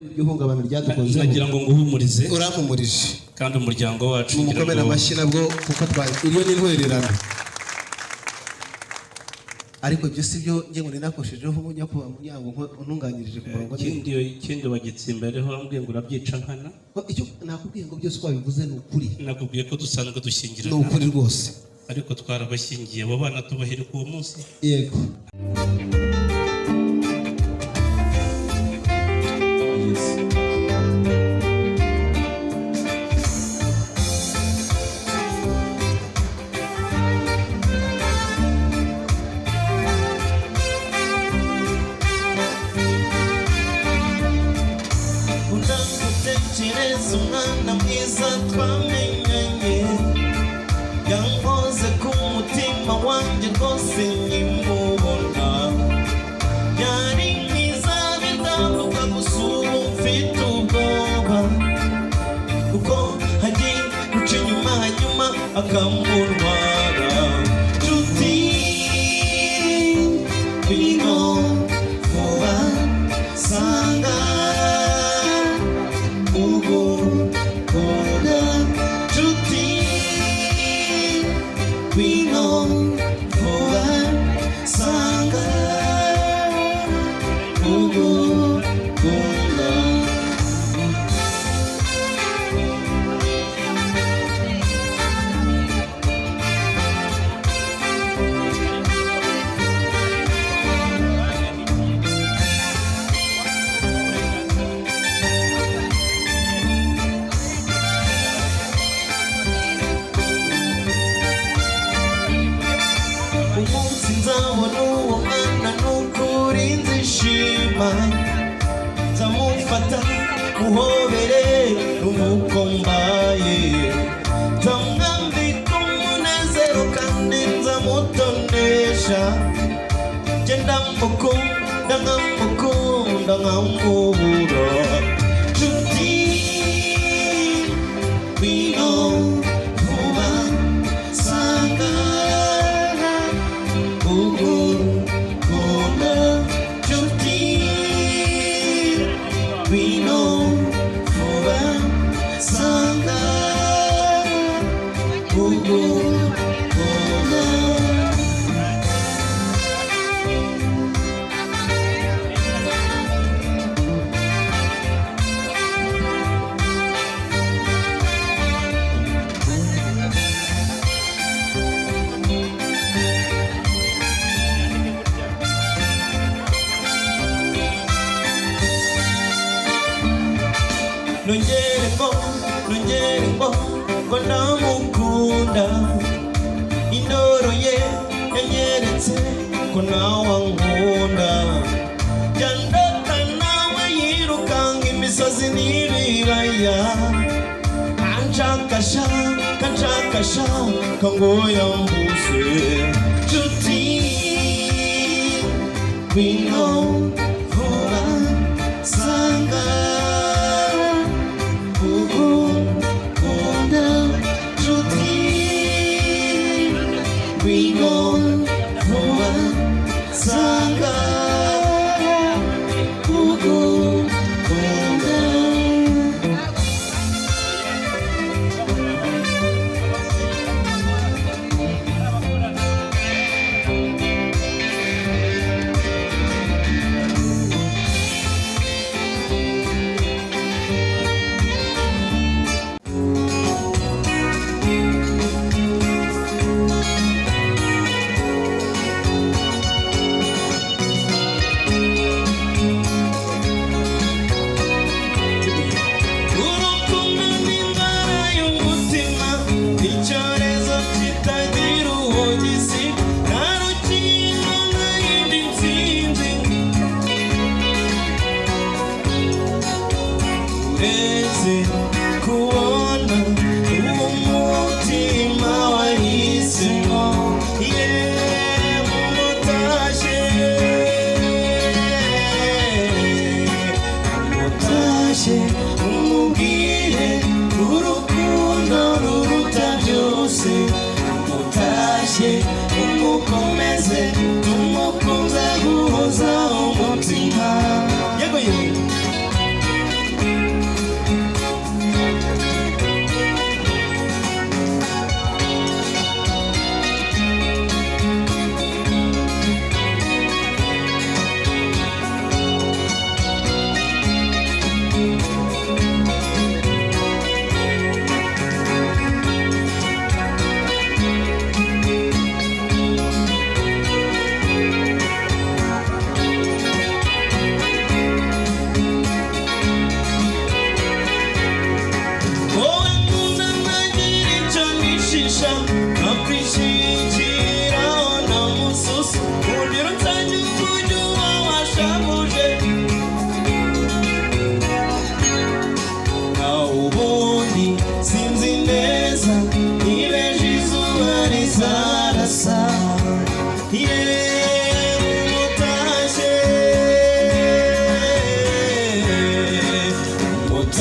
ihungabana ryadukozeho nagira ngo nguhumurize urampumurije kandi umuryango wacu umukomera amashyi nabwo kuko iyo ni intwererano ariko byo sibyo nge ngo ninakoshejeho umujya kuba muryango untunganyirije ku murongo ikindi wagitsimbereho wambwiye ngo urabyica nkana icyo nakubwiye ngo byose twabivuze ni ukuri nakubwiye ko dusanzwe dushyingirana ni ukuri rwose ariko twarabashyingiye abo bana tubahereka uwo munsi yego umwana mwiza twamenyanye yankoze ku mutima wanjye rwose nkimubona yari mwiza bidahuka gusura mfite ubwoba kuko hagiye guca inyuma hanyuma akamuntwara nshuti bino vuba sanga nzabona uwo mwana n'ukuri nzishima nzamufata muhobere n'umuko mbaye nzamwambika umunezero kandi nzamutonesha genda mukunda nkamukunda nkamubura nshuti bino vuba sanga nongere ngo ndamukunda indoro ye yanyeretse ko nawe ankunda jyandota nawe yirukanga imisozi n'ibibaya kanshakasha kangoya mbuse nshuti bino vuba sanga umubwire urukundo ruruta byose utashye umukomeze tumukunze guhoza umutima yego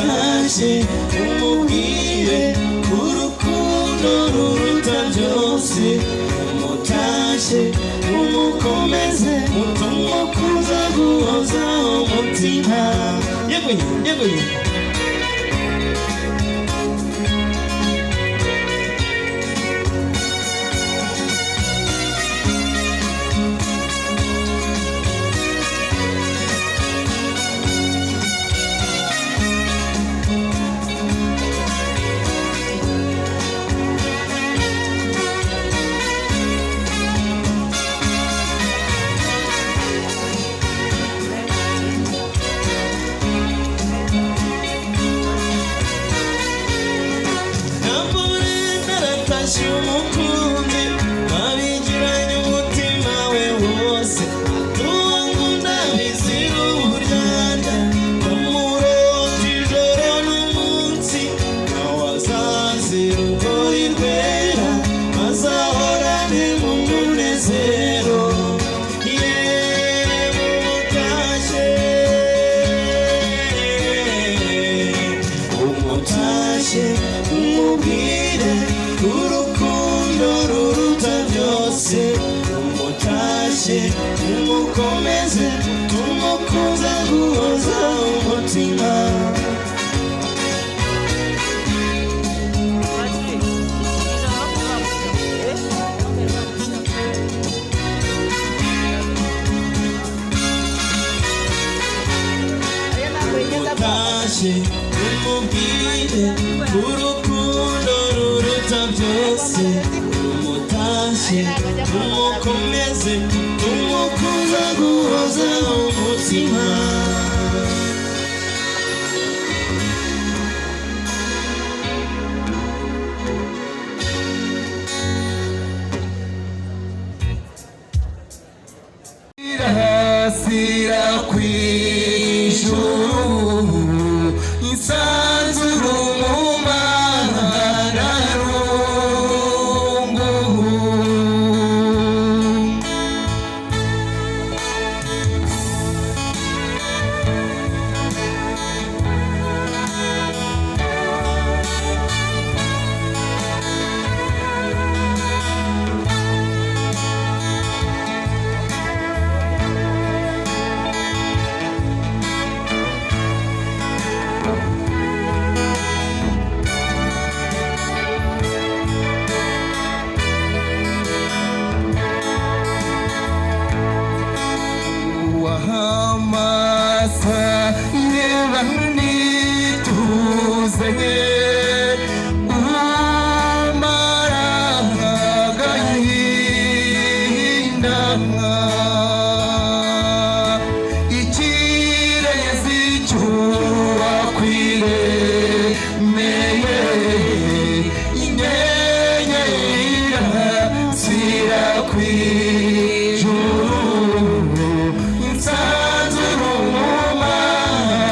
umutashye umubwire urukundo ruruta byose umutashye umukomeze mutumwa kuza guhoza umutima yewe yewe umukunzi wabigiranye umutima we wose tuwunkunda bizira uburyarya bamurota ijoro n'umunsi nawe azazira urugori rwera bazahorane mu munezero yewe umutashye umutashye umubwire urukundo ruruta byose umutashye umukomeze tumukuza guhoza umutima umutashye umubwire urukundo ruruta byose umutashye umukomeze tumukuza guhoza umutima irahasira kw'ijuru insanzuru mu mararungu wahamasa yebani tuzanye umara agahinda ikirezi cy'uwakwiremeye inyenyeri zirakwijuru insanzuru mu mararungu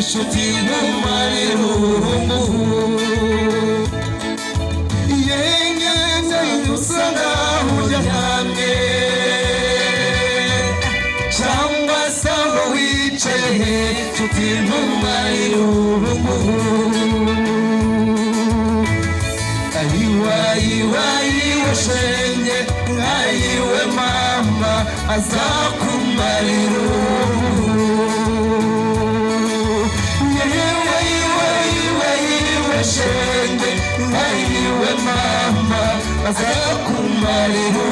inshuti nkumarira urungu yengeze usa naho uryamye cyangwa se aho wicaye inshuti nkumarira urungu ayiwe shenge ayiwe mama azakumarira yewe shenge ayiwe mama azakumarira